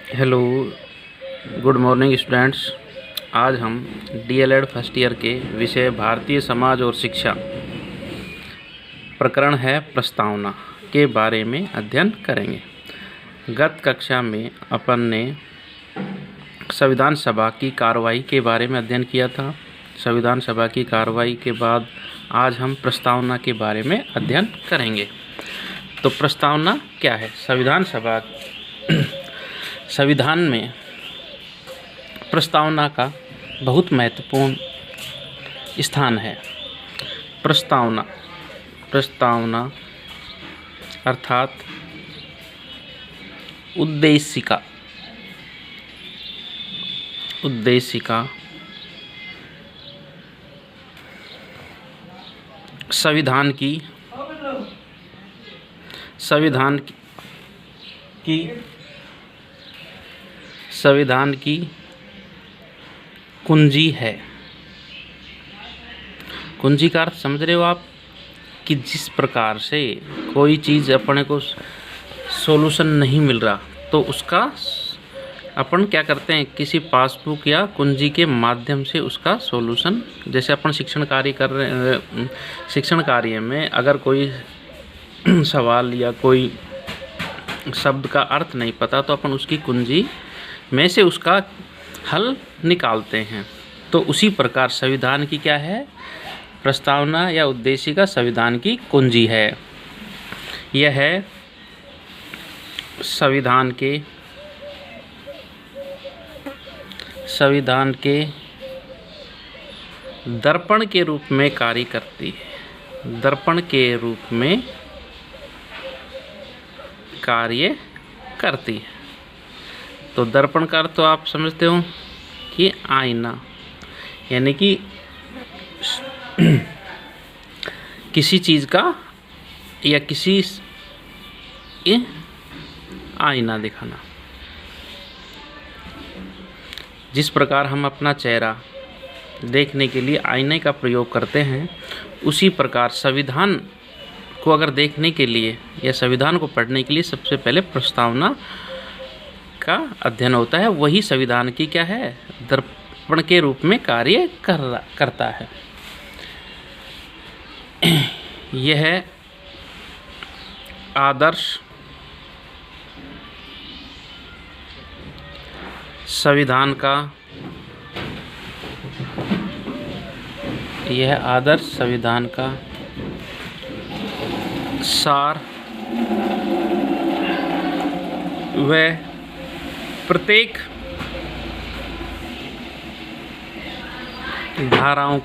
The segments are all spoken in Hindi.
Hello, good morning students. आज हम डीएलएड फर्स्ट ईयर के विषय भारतीय समाज और शिक्षा प्रकरण है प्रस्तावना के बारे में अध्ययन करेंगे। गत कक्षा में अपन ने संविधान सभा की कार्रवाई के बारे में अध्ययन किया था। संविधान सभा की कार्रवाई के बाद आज हम प्रस्तावना के बारे में अध्ययन करेंगे। तो प्रस्तावना क्या है? संविधान में प्रस्तावना का बहुत महत्वपूर्ण स्थान है। प्रस्तावना अर्थात उद्देशिका संविधान की कुंजी है। कुंजी का अर्थ समझ रहे हो आप? कि जिस प्रकार से कोई चीज़ अपने को सॉल्यूशन नहीं मिल रहा तो उसका अपन क्या करते हैं, किसी पासबुक या कुंजी के माध्यम से उसका सॉल्यूशन। जैसे अपन शिक्षण कार्य में अगर कोई सवाल या कोई शब्द का अर्थ नहीं पता तो अपन उसकी कुंजी में से उसका हल निकालते हैं। तो उसी प्रकार संविधान की क्या है? प्रस्तावना या उद्देशिका संविधान की कुंजी है। यह है संविधान के दर्पण के रूप में कार्य करती है। दर्पण के रूप में कार्य करती है। तो दर्पण का अर्थ तो आप समझते हो कि आईना, यानी कि किसी चीज़ का या किसी आईना दिखाना। जिस प्रकार हम अपना चेहरा देखने के लिए आईने का प्रयोग करते हैं, उसी प्रकार संविधान को अगर देखने के लिए या संविधान को पढ़ने के लिए सबसे पहले प्रस्तावना का अध्ययन होता है। वही संविधान की क्या है? दर्पण के रूप में कार्य करता है। यह आदर्श संविधान का सार व प्रत्येक धाराओं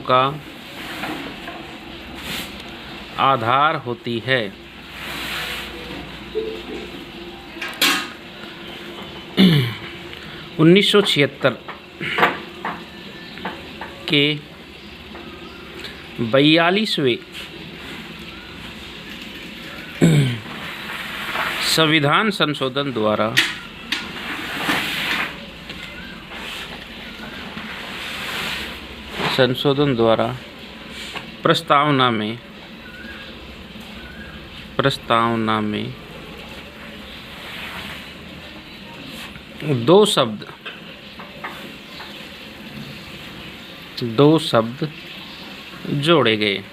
का आधार होती है। उन्नीस सौ छिहत्तर के 42वें संविधान संशोधन द्वारा प्रस्तावना में दो शब्द जोड़े गए।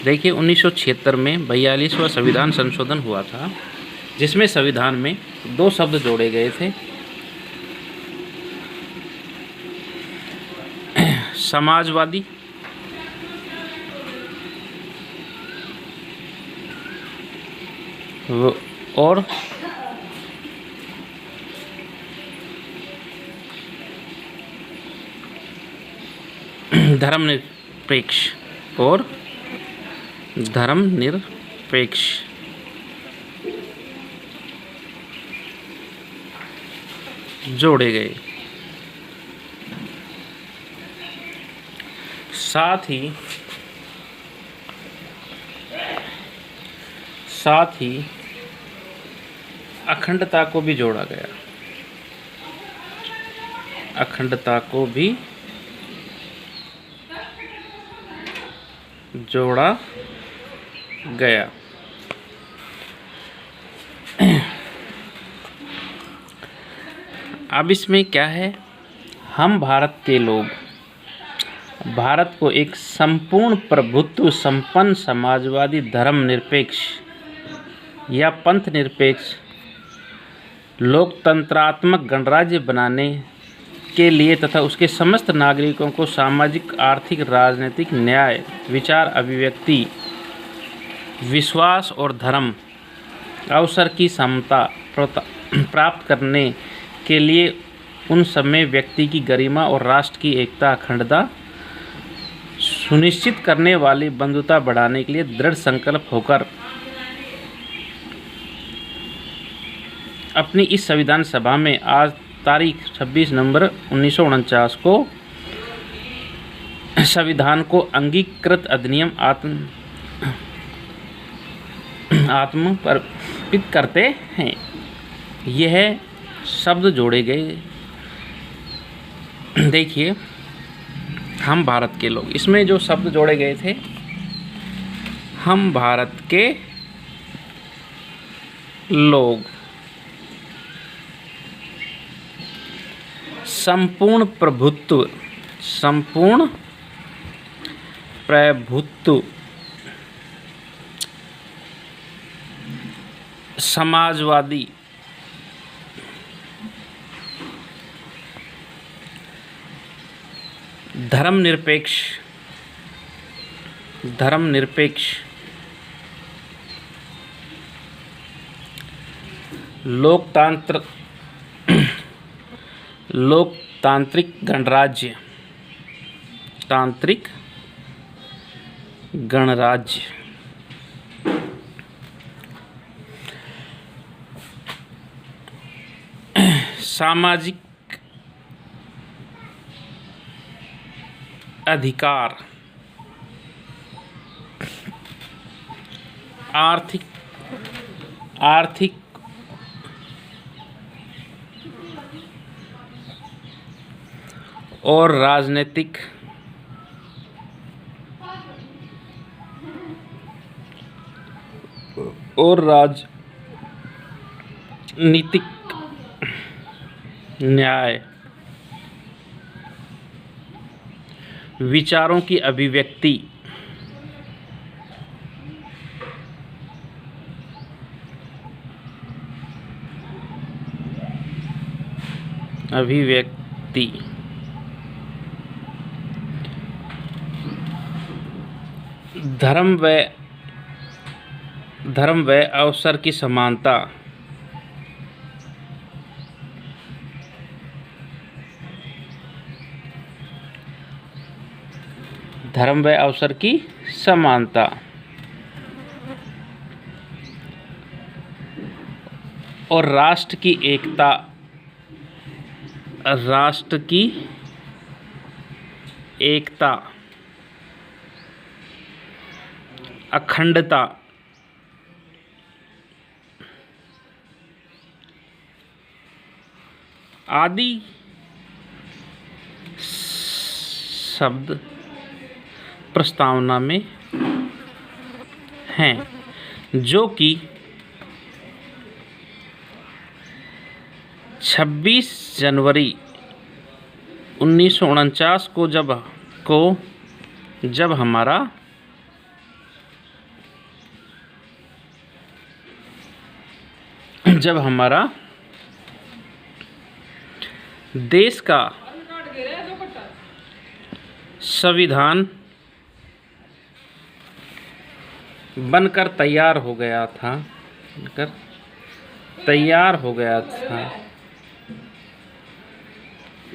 देखिए, 1976 में 42वां संविधान संशोधन हुआ था, जिसमें संविधान में दो शब्द जोड़े गए थे। समाजवादी और धर्मनिरपेक्ष जोड़े गए। साथ ही अखंडता को भी जोड़ा गया। अखंडता को भी जोड़ा गया। अब इसमें क्या है, हम भारत के लोग भारत को एक संपूर्ण प्रभुत्व संपन्न समाजवादी धर्मनिरपेक्ष या पंथ निरपेक्ष लोकतंत्रात्मक गणराज्य बनाने के लिए तथा उसके समस्त नागरिकों को सामाजिक, आर्थिक, राजनीतिक न्याय, विचार अभिव्यक्ति, विश्वास और धर्म अवसर की समता प्राप्त करने के लिए उन सब में व्यक्ति की गरिमा और राष्ट्र की एकता, अखंडता सुनिश्चित करने वाली बंधुता बढ़ाने के लिए दृढ़ संकल्प होकर अपनी इस संविधान सभा में आज तारीख 26 नवंबर 1949 को संविधान को अंगीकृत अधिनियम आत्मपर्पित करते हैं। यह शब्द जोड़े गए, देखिए, हम भारत के लोग, इसमें जो शब्द जोड़े गए थे, हम भारत के लोग, संपूर्ण प्रभुत्व समाजवादी धर्मनिरपेक्ष लोकतांत्रिक गणराज्य सामाजिक अधिकार, आर्थिक और राजनीतिक न्याय, विचारों की अभिव्यक्ति, धर्म व अवसर की समानता, और राष्ट्र की एकता, अखंडता आदि शब्द प्रस्तावना में हैं, जो कि 26 जनवरी 1949 को जब हमारा देश का संविधान बनकर तैयार हो गया था,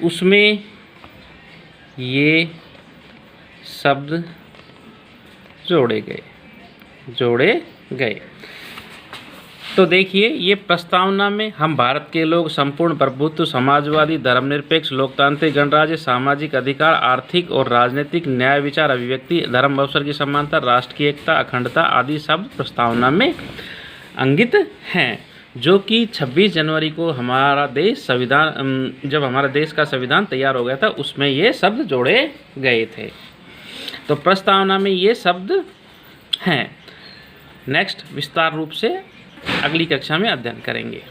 उसमें ये शब्द जोड़े गए। तो देखिए, ये प्रस्तावना में हम भारत के लोग संपूर्ण प्रभुत्व समाजवादी धर्मनिरपेक्ष लोकतांत्रिक गणराज्य सामाजिक अधिकार आर्थिक और राजनीतिक न्याय विचार अभिव्यक्ति धर्म अवसर की समानता राष्ट्र की एकता अखंडता आदि शब्द प्रस्तावना में अंकित हैं, जो कि 26 जनवरी को हमारा देश संविधान जब हमारा देश का संविधान तैयार हो गया था उसमें ये शब्द जोड़े गए थे। तो प्रस्तावना में ये शब्द हैं। नेक्स्ट विस्तार रूप से अगली कक्षा में अध्ययन करेंगे।